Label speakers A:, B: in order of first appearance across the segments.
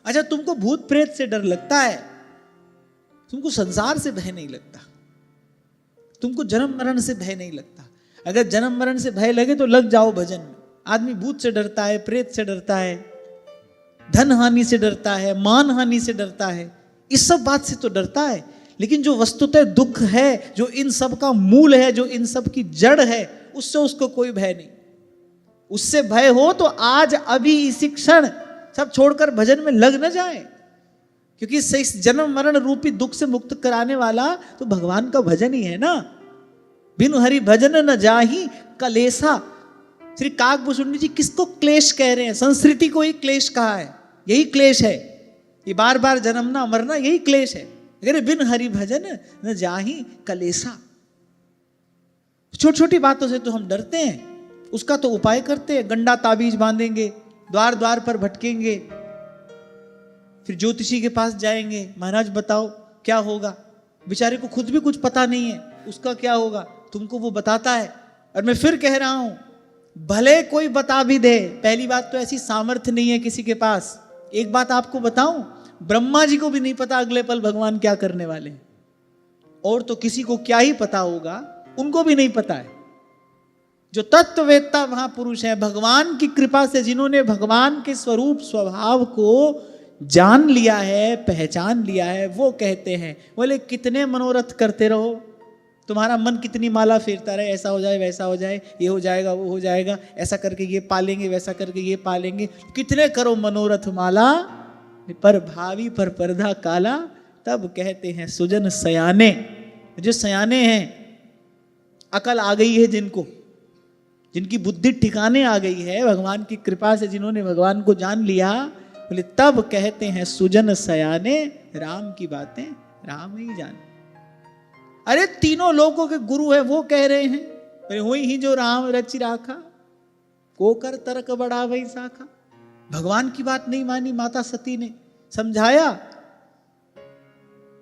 A: अच्छा, तुमको भूत प्रेत से डर लगता है, तुमको संसार से भय नहीं लगता, तुमको जन्म मरण से भय नहीं लगता। अगर जन्म मरण से भय लगे तो लग जाओ भजन में। आदमी भूत से डरता है, प्रेत से डरता है, धन हानि से डरता है, मान हानि से डरता है, इस सब बात से तो डरता है। लेकिन जो वस्तुतः दुख है, जो इन सब का मूल है, जो इन सब की जड़ है, उससे उसको कोई भय नहीं। उससे भय हो तो आज अभी इसी क्षण सब छोड़कर भजन में लग न जाए, क्योंकि इस जन्म मरण रूपी दुख से मुक्त कराने वाला तो भगवान का भजन ही है ना। बिनु हरि भजन न जाहि कलेसा। श्री काकभूषुंडी जी किसको क्लेश कह रहे हैं? संस्कृति को ही क्लेश कहा है। यही क्लेश है, ये बार बार जन्मना मरना, यही क्लेश है। अगर बिन हरि भजन न जाहि कलेसा। छोटी छोटी बातों से तो हम डरते हैं, उसका तो उपाय करते हैं। गंडा ताबीज बांधेंगे, द्वार द्वार पर भटकेंगे, फिर ज्योतिषी के पास जाएंगे, महाराज बताओ क्या होगा। बेचारे को खुद भी कुछ पता नहीं है उसका क्या होगा, तुमको वो बताता है। और मैं फिर कह रहा हूं, भले कोई बता भी दे, पहली बात तो ऐसी सामर्थ्य नहीं है किसी के पास। एक बात आपको बताऊं, ब्रह्मा जी को भी नहीं पता अगले पल भगवान क्या करने वाले हैं, और तो किसी को क्या ही पता होगा, उनको भी नहीं पता है। जो तत्ववेत्ता महापुरुष है, भगवान की कृपा से जिन्होंने भगवान के स्वरूप स्वभाव को जान लिया है, पहचान लिया है, वो कहते हैं, बोले कितने मनोरथ करते रहो, तुम्हारा मन कितनी माला फेरता रहे, ऐसा हो जाए वैसा हो जाए, ये हो जाएगा वो हो जाएगा, ऐसा करके ये पालेंगे वैसा करके ये पालेंगे, कितने करो मनोरथ माला, पर भावी पर पर्दा काला। तब कहते हैं सुजन सयाने। जो सयाने हैं, अकल आ गई है जिनको, जिनकी बुद्धि ठिकाने आ गई है भगवान की कृपा से, जिन्होंने भगवान को जान लिया, बोले तब कहते हैं सुजन सयाने, राम की बातें राम ही जाने। अरे तीनों लोगों के गुरु है, वो कह रहे हैं, अरे हुई ही जो राम रचि राखा, को कर तर्क बड़ा वही साखा। भगवान की बात नहीं मानी माता सती ने, समझाया,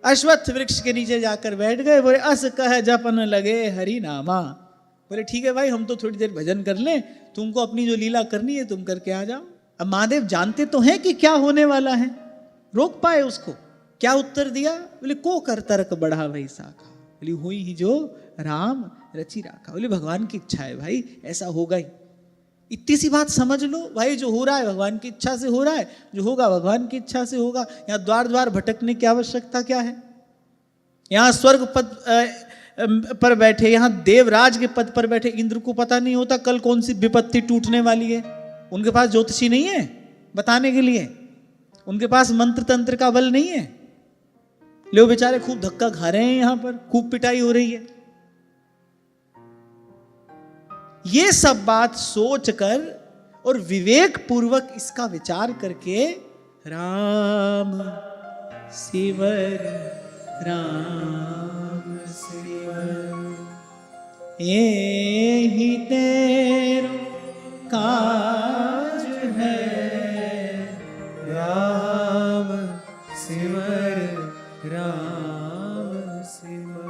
A: अश्वत्थ वृक्ष के नीचे जाकर बैठ गए, बोले अस कह जपन लगे हरि नामा। बोले ठीक है भाई, हम तो थोड़ी देर भजन कर लें, तुमको अपनी जो लीला करनी है तुम करके आ जाओ। अब महादेव जानते तो हैं कि क्या होने वाला है, रोक पाए उसको? क्या उत्तर दिया? बोले को कर तर्क बढ़ा वही साखा, बोली हुई ही जो राम रचि राखा। बोले भगवान की इच्छा है भाई, ऐसा होगा ही। इतनी सी बात समझ लो भाई, जो हो रहा है भगवान की इच्छा से हो रहा है, जो होगा भगवान की इच्छा से होगा। यहाँ द्वार द्वार भटकने की आवश्यकता क्या है? यहाँ स्वर्ग पद पर बैठे, यहाँ देवराज के पद पर बैठे इंद्र को पता नहीं होता कल कौन सी विपत्ति टूटने वाली है? उनके पास ज्योतिषी नहीं है बताने के लिए, उनके पास मंत्र तंत्र का बल नहीं है। लोग बेचारे खूब धक्का खा रहे हैं, यहां पर खूब पिटाई हो रही है। ये सब बात सोचकर और विवेक पूर्वक इसका विचार करके, राम सिवर राम सिवर, ये ही तेरो का